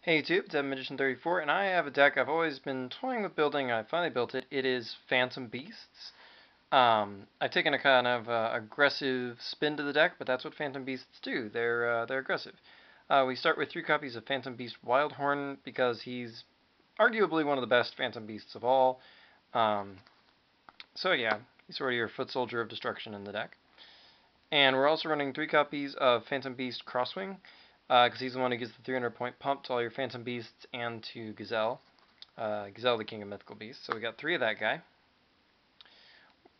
Hey YouTube, it's Magician34, and I have a deck I've always been toying with building. I finally built it. It is Phantom Beasts. I've taken a kind of aggressive spin to the deck, but that's what Phantom Beasts do. They're aggressive. We start with 3 copies of Phantom Beast Wildhorn because he's arguably one of the best Phantom Beasts of all. Um, so yeah, he's sort of your foot soldier of destruction in the deck. And we're also running 3 copies of Phantom Beast Crosswing, because he's the one who gives the 300 point pump to all your Phantom Beasts and to Gazelle. Gazelle, the king of mythical beasts. So we got 3 of that guy.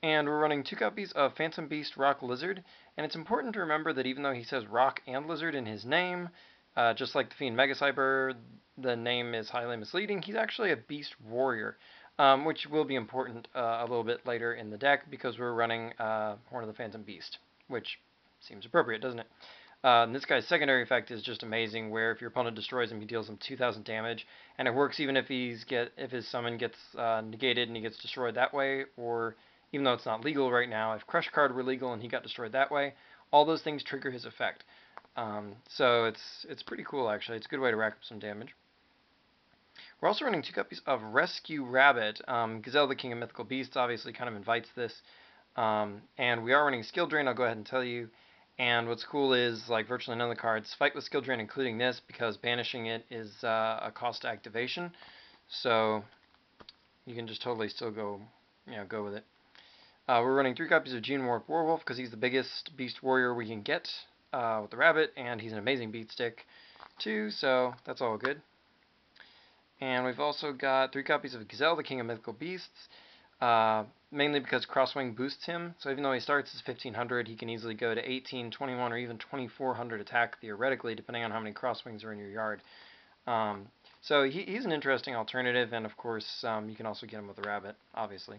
And we're running 2 copies of Phantom Beast Rock Lizard. And it's important to remember that even though he says Rock and Lizard in his name, just like the Fiend Mega Cyber, the name is highly misleading. He's actually a Beast Warrior, which will be important a little bit later in the deck because we're running Horn of the Phantom Beast, which seems appropriate, doesn't it? And this guy's secondary effect is just amazing, where if your opponent destroys him, he deals him 2,000 damage, and it works even if his summon gets negated and he gets destroyed that way, or even though it's not legal right now, if Crush Card were legal and he got destroyed that way, all those things trigger his effect. So it's pretty cool actually. It's a good way to rack up some damage. We're also running 2 copies of Rescue Rabbit. Gazelle, the king of mythical beasts, obviously kind of invites this. And we are running Skill Drain, I'll go ahead and tell you. And what's cool is, like virtually none of the cards fight with Skill Drain, including this, because banishing it is a cost activation. So you can just totally still go with it. We're running 3 copies of Gene Warp Warwolf because he's the biggest beast warrior we can get with the rabbit, and he's an amazing beat stick too, so that's all good. And we've also got 3 copies of Gazelle, the king of mythical beasts. Mainly because Crosswing boosts him, so even though he starts as 1500, he can easily go to 18, 21, or even 2400 attack theoretically, depending on how many Crosswings are in your yard. So he's an interesting alternative, and of course, you can also get him with a rabbit, obviously.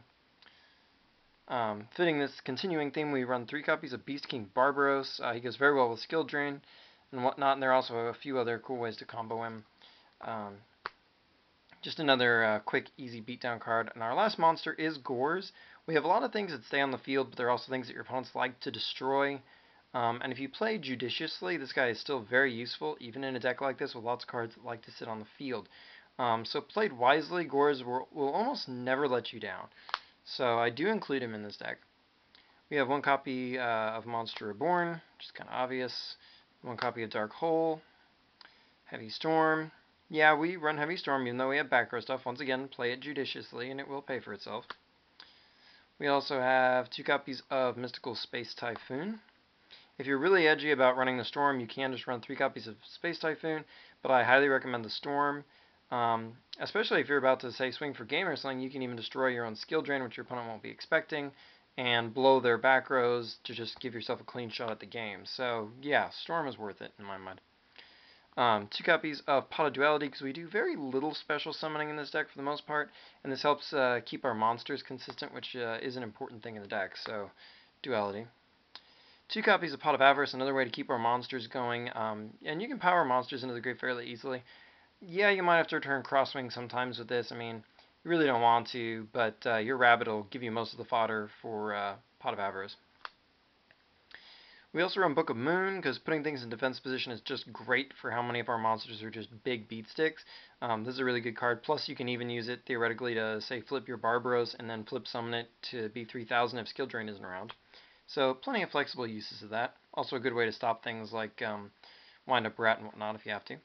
Fitting this continuing theme, we run 3 copies of Beast King Barbaros. He goes very well with Skill Drain and whatnot, and there are also a few other cool ways to combo him. Just another quick, easy beatdown card. And our last monster is Gores. We have a lot of things that stay on the field, but there are also things that your opponents like to destroy. And if you play judiciously, this guy is still very useful, even in a deck like this with lots of cards that like to sit on the field. So played wisely, Gores will almost never let you down. So I do include him in this deck. We have 1 copy of Monster Reborn, which is kind of obvious. 1 copy of Dark Hole. Heavy Storm. Yeah, we run Heavy Storm even though we have back row stuff. Once again, play it judiciously and it will pay for itself. We also have 2 copies of Mystical Space Typhoon. If you're really edgy about running the Storm, you can just run 3 copies of Space Typhoon, but I highly recommend the Storm. Especially if you're about to, say, swing for game or something, you can even destroy your own Skill Drain, which your opponent won't be expecting, and blow their back rows to just give yourself a clean shot at the game. So, yeah, Storm is worth it in my mind. 2 copies of Pot of Duality, because we do very little special summoning in this deck for the most part, and this helps keep our monsters consistent, which is an important thing in the deck, so Duality. 2 copies of Pot of Avarice, another way to keep our monsters going, and you can power monsters into the grave fairly easily. Yeah, you might have to return Crosswing sometimes with this. I mean, you really don't want to, but your rabbit will give you most of the fodder for Pot of Avarice. We also run Book of Moon, because putting things in defense position is just great for how many of our monsters are just big beat sticks. This is a really good card. Plus, you can even use it theoretically to, say, flip your Barbaros and then flip summon it to be 3000 if Skill Drain isn't around. So, plenty of flexible uses of that. Also a good way to stop things like Wind Up Rat and whatnot if you have to.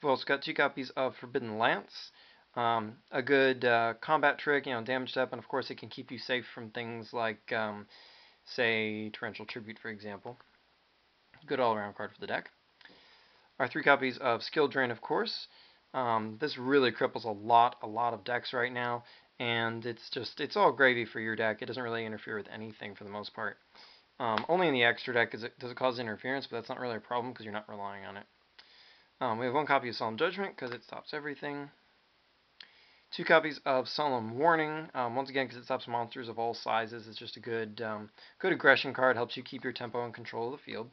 We've also got 2 copies of Forbidden Lance. A good combat trick, damage step, and of course it can keep you safe from things like say, Torrential Tribute, for example. Good all-around card for the deck. Our 3 copies of Skill Drain, of course. This really cripples a lot of decks right now, and it's all gravy for your deck. It doesn't really interfere with anything for the most part. Only in the extra deck does it cause interference, but that's not really a problem because you're not relying on it. We have 1 copy of Solemn Judgment because it stops everything. 2 copies of Solemn Warning, once again because it stops monsters of all sizes. It's just a good aggression card, helps you keep your tempo and control of the field.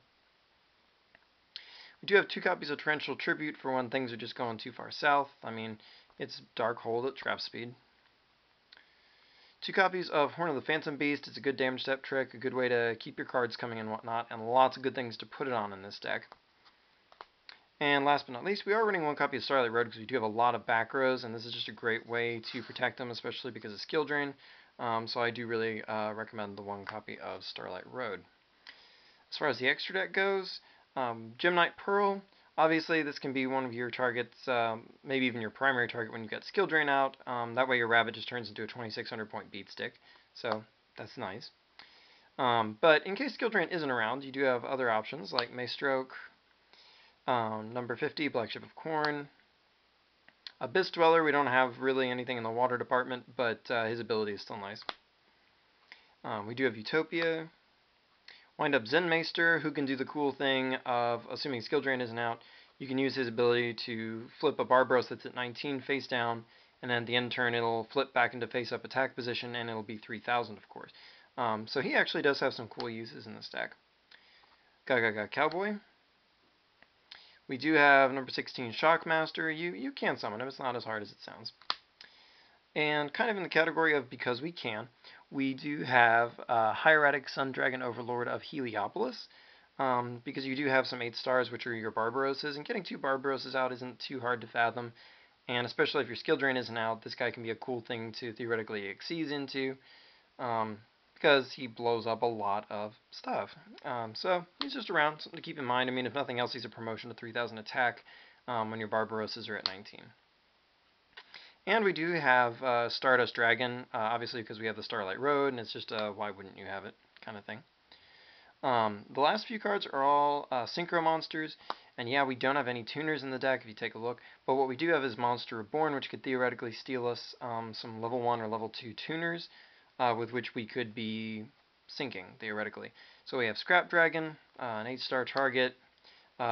We do have 2 copies of Torrential Tribute for when things are just going too far south. I mean, it's Dark Hold at trap speed. 2 copies of Horn of the Phantom Beast. It's a good damage step trick, a good way to keep your cards coming and whatnot, and lots of good things to put it on in this deck. And last but not least, we are running one copy of Starlight Road because we do have a lot of back rows, and this is just a great way to protect them, especially because of skill drain. So I do really recommend the one copy of Starlight Road. As far as the extra deck goes, Gemnite Pearl. Obviously, this can be one of your targets, maybe even your primary target when you get skill drain out. That way your rabbit just turns into a 2600 point beat stick. So that's nice. But in case skill drain isn't around, you do have other options like Maystroke, number 50, Black Ship of Corn. Abyss Dweller, we don't have really anything in the water department, but his ability is still nice. We do have Utopia. Wind up Zen Maester, who can do the cool thing of, assuming skill drain isn't out, you can use his ability to flip a Barbaros that's at 19 face down, and then at the end turn it'll flip back into face up attack position, and it'll be 3000 of course. So he actually does have some cool uses in this deck. Gaga Cowboy. We do have number 16 Shockmaster. You can summon him, it's not as hard as it sounds. And kind of in the category of because we can, we do have Hieratic Sun Dragon Overlord of Heliopolis. Because you do have some 8 stars, which are your Barbarosses, and getting 2 Barbarosses out isn't too hard to fathom. And especially if your skill drain isn't out, this guy can be a cool thing to theoretically exceed into, because he blows up a lot of stuff. So he's just around, something to keep in mind. I mean, if nothing else, he's a promotion to 3000 attack when your Barbarosses are at 19. And we do have Stardust Dragon, obviously because we have the Starlight Road, and it's just why wouldn't you have it kind of thing. The last few cards are all Synchro monsters, and yeah, we don't have any tuners in the deck if you take a look, but what we do have is Monster Reborn, which could theoretically steal us some level 1 or level 2 tuners, with which we could be syncing, theoretically. So we have Scrap Dragon, an 8-star target,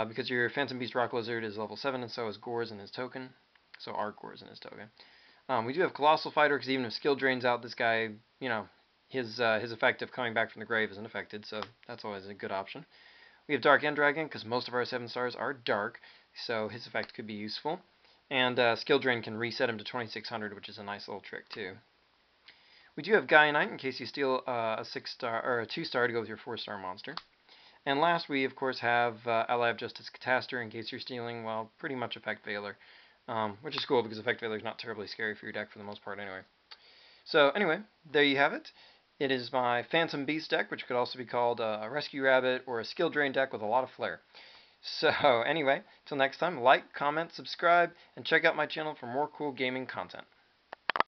because your Phantom Beast Rock Lizard is level 7, and so is Gores in his token. So are Gores in his token. We do have Colossal Fighter, because even if skill drains out, this guy, you know, his effect of coming back from the grave isn't affected, so that's always a good option. We have Dark End Dragon, because most of our 7 stars are dark, so his effect could be useful. And skill drain can reset him to 2600, which is a nice little trick too. We do have Gaianite, in case you steal a 6-star or a 2-star to go with your 4-star monster. And last, we of course have Ally of Justice Catastor, in case you're stealing, well, pretty much Effect Veiler. Which is cool because Effect Veiler is not terribly scary for your deck for the most part anyway. So anyway, there you have it. It is my Phantom Beast deck, which could also be called a Rescue Rabbit or a Skill Drain deck with a lot of flair. So anyway, till next time, like, comment, subscribe, and check out my channel for more cool gaming content.